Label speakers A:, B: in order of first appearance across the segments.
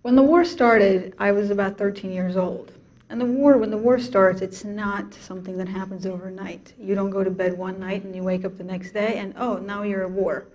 A: When the war started, I was about 13 years old. And when the war starts, it's not something that happens overnight. You don't go to bed one night and you wake up the next day and, oh, now you're at war.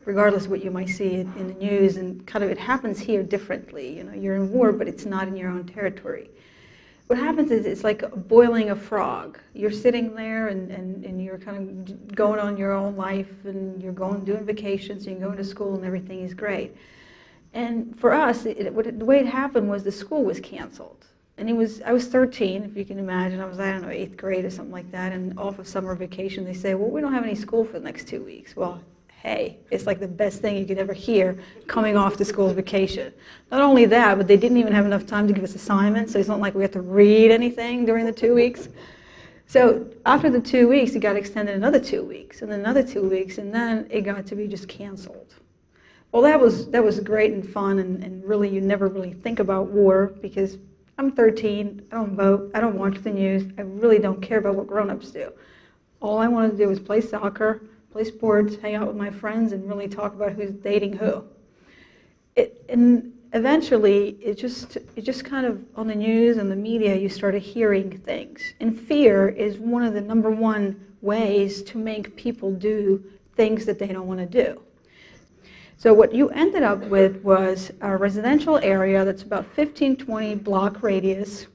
A: Regardless of what you might see in the news, and kind of it happens here differently. You know, you're in war, but it's not in your own territory. What happens is it's like boiling a frog. You're sitting there and you're kind of going on your own life, and you're doing vacations, and you're going to school, and everything is great. And for us, the way it happened was the school was canceled. And I was 13, if you can imagine. I don't know, 8th grade or something like that. And off of summer vacation, they say, well, we don't have any school for the next 2 weeks. Well, hey, it's like the best thing you could ever hear coming off the school vacation. Not only that, but they didn't even have enough time to give us assignments, so it's not like we had to read anything during the 2 weeks. So after the 2 weeks, it got extended another 2 weeks, and then another 2 weeks, and then it got to be just canceled. Well, that was great and fun, and really you never really think about war, because I'm 13, I don't vote, I don't watch the news, I really don't care about what grown-ups do. All I wanted to do was play soccer, play sports, hang out with my friends, and really talk about who's dating who. And eventually, it just kind of, on the news and the media, you started hearing things. And fear is one of the #1 ways to make people do things that they don't want to do. So what you ended up with was a residential area that's about 15-20 block radius,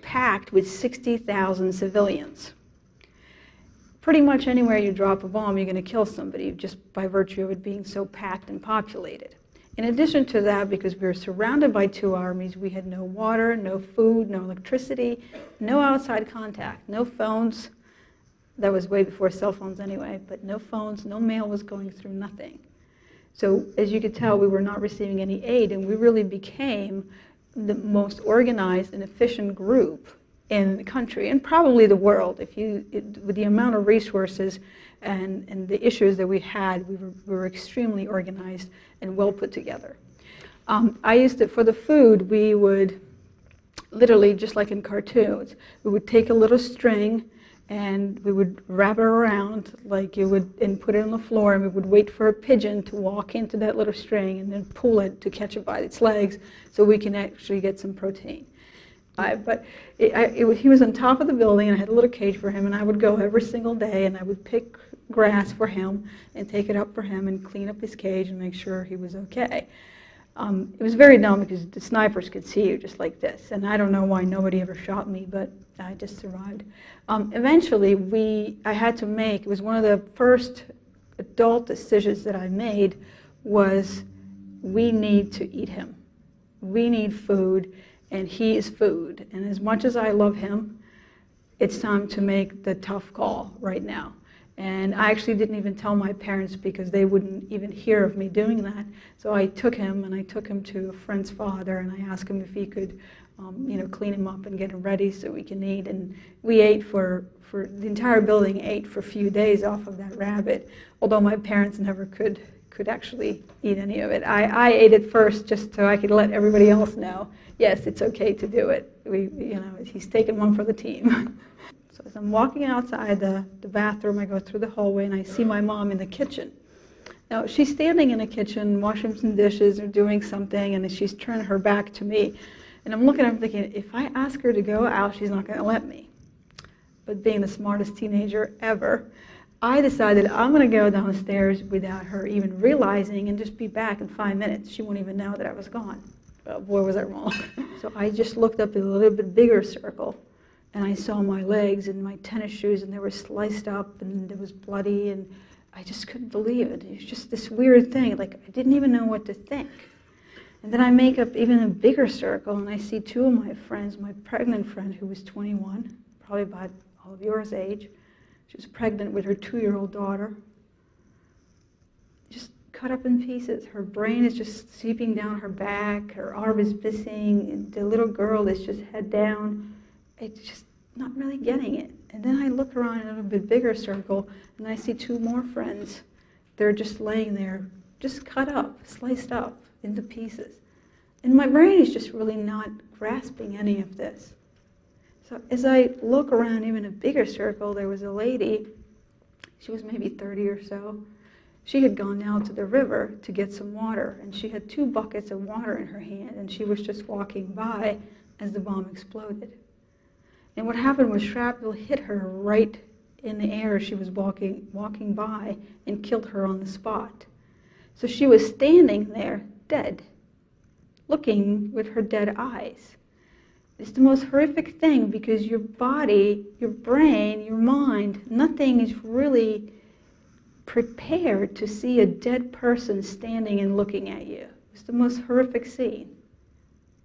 A: packed with 60,000 civilians. Pretty much anywhere you drop a bomb, you're going to kill somebody just by virtue of it being so packed and populated. In addition to that, because we were surrounded by 2 armies, we had no water, no food, no electricity, no outside contact, no phones. That was way before cell phones anyway, but no phones, no mail was going through, nothing. So as you could tell, we were not receiving any aid, and we really became the most organized and efficient group in the country, and probably the world. With the amount of resources and the issues that we had, we were extremely organized and well put together. For the food, we would literally, just like in cartoons, we would take a little string and we would wrap it around like you would, and put it on the floor, and we would wait for a pigeon to walk into that little string and then pull it to catch it by its legs so we can actually get some protein. But he was on top of the building, and I had a little cage for him, and I would go every single day and I would pick grass for him and take it up for him and clean up his cage and make sure he was okay. It was very dumb because the snipers could see you just like this, and I don't know why nobody ever shot me, but I just survived. Eventually, I had to make, it was one of the first adult decisions that I made, was we need to eat him. We need food, and he is food. And as much as I love him, it's time to make the tough call right now. And I actually didn't even tell my parents because they wouldn't even hear of me doing that. So I took him to a friend's father, and I asked him if he could clean him up and get him ready so we can eat. And we ate for the entire building ate for a few days off of that rabbit, although my parents never could actually eat any of it. I ate it first just so I could let everybody else know, yes, it's okay to do it. He's taking one for the team. So as I'm walking outside the bathroom, I go through the hallway and I see my mom in the kitchen. Now, she's standing in the kitchen, washing some dishes or doing something, and she's turning her back to me. And I'm looking at her thinking, if I ask her to go out, she's not going to let me. But being the smartest teenager ever, I decided I'm going to go downstairs without her even realizing and just be back in 5 minutes. She won't even know that I was gone. Oh, boy, was I wrong. So I just looked up in a little bit bigger circle, and I saw my legs and my tennis shoes, and they were sliced up, and it was bloody, and I just couldn't believe it. It was just this weird thing. Like, I didn't even know what to think. And then I make up even a bigger circle, and I see 2 of my friends, my pregnant friend who was 21, probably about all of yours age. She was pregnant with her 2-year-old daughter, just cut up in pieces. Her brain is just seeping down her back, her arm is missing, and the little girl is just head down. It's just not really getting it. And then I look around in a little bit bigger circle, and I see 2 more friends. They're just laying there, just cut up, sliced up into pieces. And my brain is just really not grasping any of this. So as I look around even a bigger circle, there was a lady, she was maybe 30 or so, She had gone down to the river to get some water, and she had 2 buckets of water in her hand, and she was just walking by as the bomb exploded. And what happened was shrapnel hit her right in the air as she was walking by and killed her on the spot. So she was standing there dead, looking with her dead eyes. It's the most horrific thing because your body, your brain, your mind, nothing is really prepared to see a dead person standing and looking at you. It's the most horrific scene.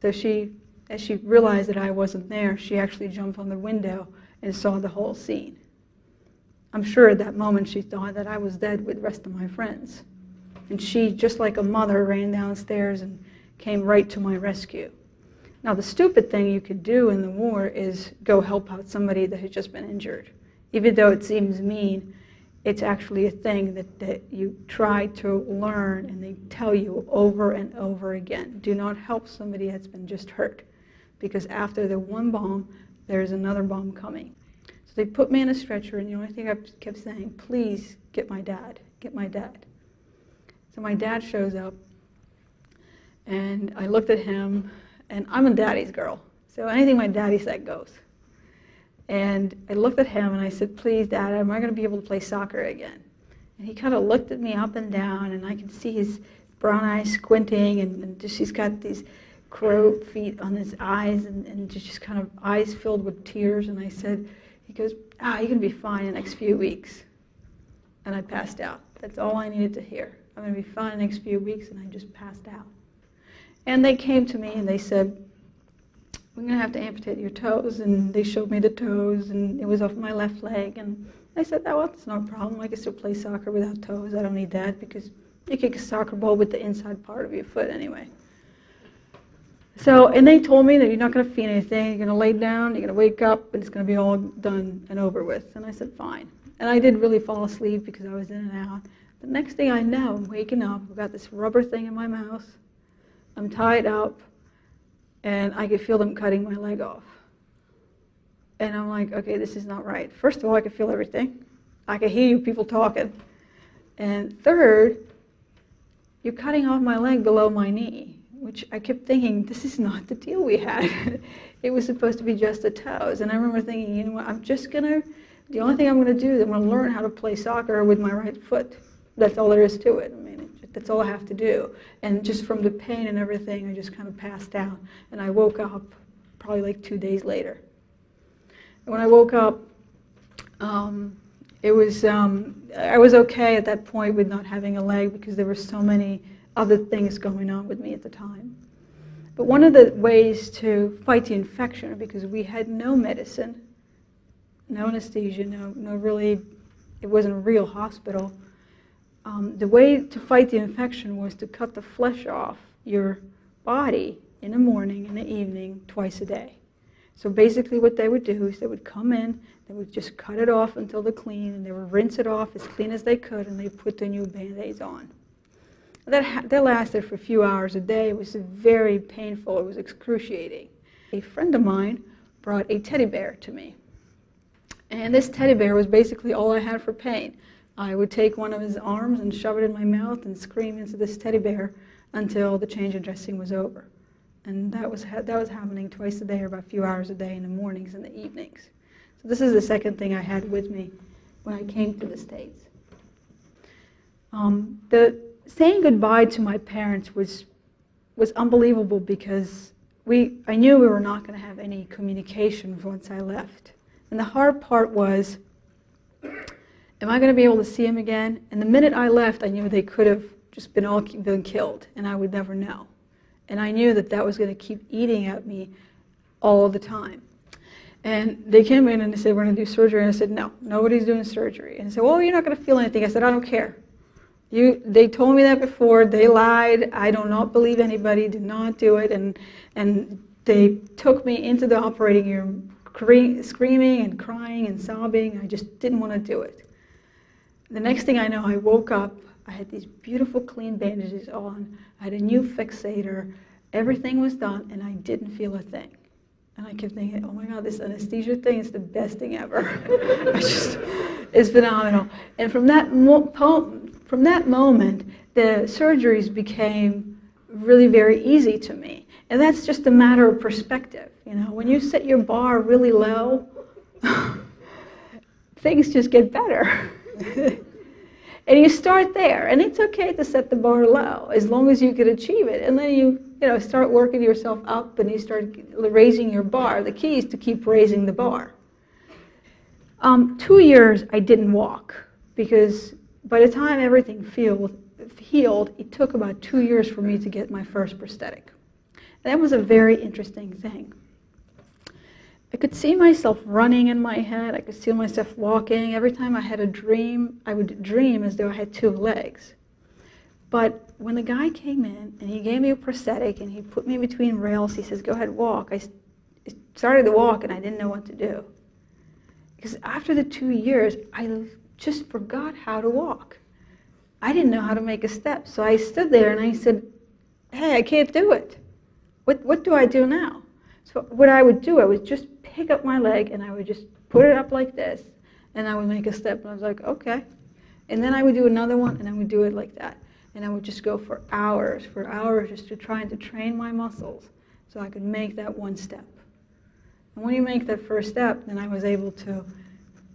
A: So as she realized that I wasn't there, she actually jumped on the window and saw the whole scene. I'm sure at that moment she thought that I was dead with the rest of my friends. And she, just like a mother, ran downstairs and came right to my rescue. Now, the stupid thing you could do in the war is go help out somebody that had just been injured. Even though it seems mean, it's actually a thing that you try to learn, and they tell you over and over again. Do not help somebody that's been just hurt, because after the one bomb, there's another bomb coming. So they put me in a stretcher, and the only thing I kept saying, please get my dad, get my dad. So my dad shows up, and I looked at him, and I'm a daddy's girl, so anything my daddy said goes. And I looked at him and I said, please, Dad, am I going to be able to play soccer again? And he kind of looked at me up and down, and I could see his brown eyes squinting, and just he's got these crow feet on his eyes, and just kind of eyes filled with tears. And I said, he goes, you're going to be fine in the next few weeks. And I passed out. That's all I needed to hear. I'm going to be fine in the next few weeks, and I just passed out. And they came to me and they said, we're going to have to amputate your toes. And they showed me the toes, and it was off my left leg. And I said, oh, well, that's no problem. I can still play soccer without toes. I don't need that, because you kick a soccer ball with the inside part of your foot anyway. So, and they told me that you're not going to feel anything. You're going to lay down, you're going to wake up, and it's going to be all done and over with. And I said, fine. And I did really fall asleep because I was in and out. The next thing I know, I'm waking up. I've got this rubber thing in my mouth. I'm tied up, and I could feel them cutting my leg off. And I'm like, okay, this is not right. First of all, I could feel everything. I could hear you people talking. And third, you're cutting off my leg below my knee, which I kept thinking, this is not the deal we had. It was supposed to be just the toes. And I remember thinking, you know what, the only thing I'm going to do is I'm going to learn how to play soccer with my right foot. That's all there is to it. I mean, that's all I have to do. And just from the pain and everything, I just kind of passed out. And I woke up probably like 2 days later. And when I woke up, I was okay at that point with not having a leg, because there were so many other things going on with me at the time. But one of the ways to fight the infection, because we had no medicine, no anesthesia, no really, it wasn't a real hospital. The way to fight the infection was to cut the flesh off your body in the morning and the evening twice a day. So basically what they would do is they would come in, they would just cut it off until they're clean, and they would rinse it off as clean as they could, and they put the new Band-Aids on. That lasted for a few hours a day. It was very painful. It was excruciating. A friend of mine brought a teddy bear to me. And this teddy bear was basically all I had for pain. I would take one of his arms and shove it in my mouth and scream into this teddy bear until the change of dressing was over. And that was happening twice a day, or about a few hours a day, in the mornings and the evenings. So this is the second thing I had with me when I came to the States. The saying goodbye to my parents was unbelievable, because I knew we were not going to have any communication once I left. And the hard part was, am I going to be able to see him again? And the minute I left, I knew they could have just been killed, and I would never know. And I knew that was going to keep eating at me all the time. And they came in and they said, we're going to do surgery. And I said, no, nobody's doing surgery. And they said, well, you're not going to feel anything. I said, I don't care. They told me that before. They lied. I do not believe anybody. Did not do it. And they took me into the operating room screaming and crying and sobbing. I just didn't want to do it. The next thing I know, I woke up. I had these beautiful clean bandages on. I had a new fixator. Everything was done, and I didn't feel a thing. And I kept thinking, oh my God, this anesthesia thing is the best thing ever. It's phenomenal. And from that from that moment, the surgeries became really very easy to me. And that's just a matter of perspective. You know, when you set your bar really low, things just get better. And you start there, and it's okay to set the bar low as long as you can achieve it. And then you start working yourself up, and you start raising your bar. The key is to keep raising the bar. 2 years I didn't walk, because by the time everything healed, it took about 2 years for me to get my first prosthetic. And that was a very interesting thing. I could see myself running in my head. I could see myself walking. Every time I had a dream, I would dream as though I had 2 legs. But when the guy came in and he gave me a prosthetic and he put me between rails, he says, "Go ahead, walk." I started to walk and I didn't know what to do. Because after the 2 years, I just forgot how to walk. I didn't know how to make a step. So I stood there and I said, "Hey, I can't do it. What do I do now?" So what I would do, I would just pick up my leg and I would just put it up like this, and I would make a step, and I was like, okay. And then I would do another one, and I would do it like that. And I would just go for hours just to try to train my muscles so I could make that one step. And when you make that first step, then I was able to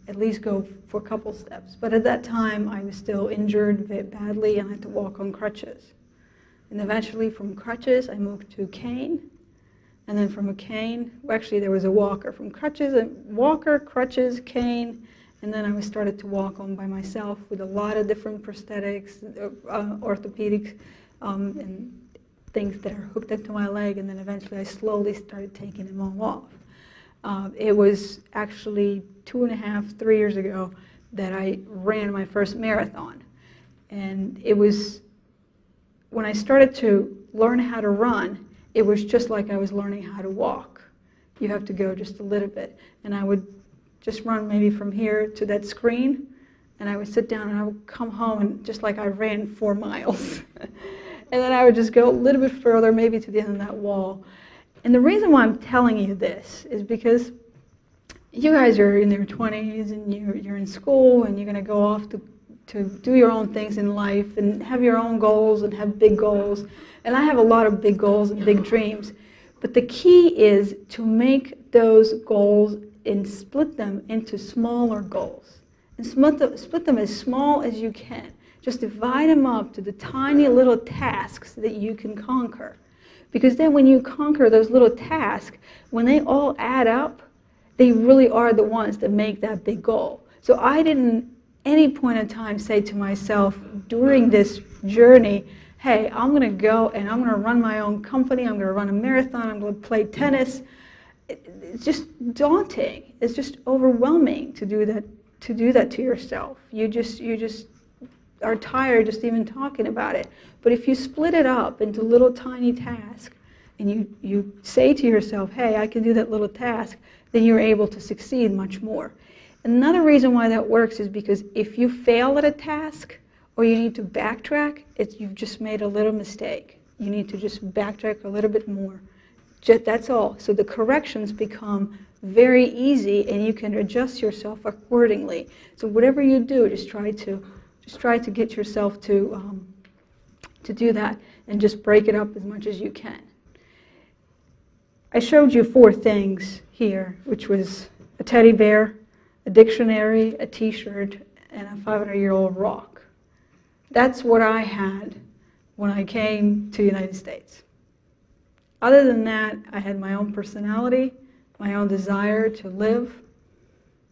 A: at least go for a couple steps. But at that time, I was still injured very badly, and I had to walk on crutches. And eventually, from crutches, I moved to a cane. And then from a cane, actually there was a walker. From crutches, a walker, crutches, cane, and then I started to walk on by myself with a lot of different prosthetics, orthopedics, and things that are hooked into my leg, and then eventually I slowly started taking them all off. It was actually 2.5, 3 years ago that I ran my first marathon. And it was, when I started to learn how to run, it was just like I was learning how to walk. You have to go just a little bit. And I would just run maybe from here to that screen, and I would sit down and I would come home, and just like I ran 4 miles. And then I would just go a little bit further, maybe to the end of that wall. And the reason why I'm telling you this is because you guys are in your 20s, and you're in school, and you're going to go off to do your own things in life and have your own goals and have big goals. And I have a lot of big goals and big dreams. But the key is to make those goals and split them into smaller goals. And split them as small as you can. Just divide them up to the tiny little tasks that you can conquer. Because then when you conquer those little tasks, when they all add up, they really are the ones that make that big goal. So I didn't any point in time say to myself during this journey, hey, I'm going to go and I'm going to run my own company, I'm going to run a marathon, I'm going to play tennis. It's just daunting. It's just overwhelming to do that to yourself. You just are tired just even talking about it. But if you split it up into little tiny tasks and you say to yourself, hey, I can do that little task, then you're able to succeed much more. Another reason why that works is because if you fail at a task or you need to backtrack, you've just made a little mistake. You need to just backtrack a little bit more. That's all. So the corrections become very easy, and you can adjust yourself accordingly. So whatever you do, just try to get yourself to do that, and just break it up as much as you can. I showed you 4 things here, which was a teddy bear, a dictionary, a t-shirt, and a 500-year-old rock. That's what I had when I came to the United States. Other than that, I had my own personality, my own desire to live,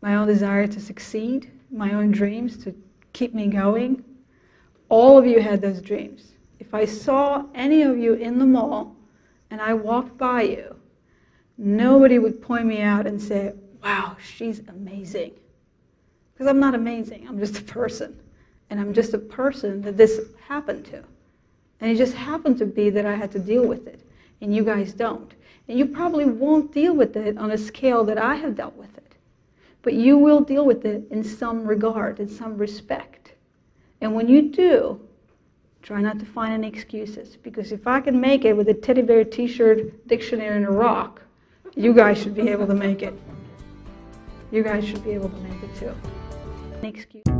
A: my own desire to succeed, my own dreams to keep me going. All of you had those dreams. If I saw any of you in the mall and I walked by you, nobody would point me out and say, wow, she's amazing. Because I'm not amazing, I'm just a person. And I'm just a person that this happened to. And it just happened to be that I had to deal with it. And you guys don't. And you probably won't deal with it on a scale that I have dealt with it. But you will deal with it in some regard, in some respect. And when you do, try not to find any excuses. Because if I can make it with a teddy bear, t-shirt, dictionary, and a rock, you guys should be able to make it. You guys should be able to make it too. An excuse.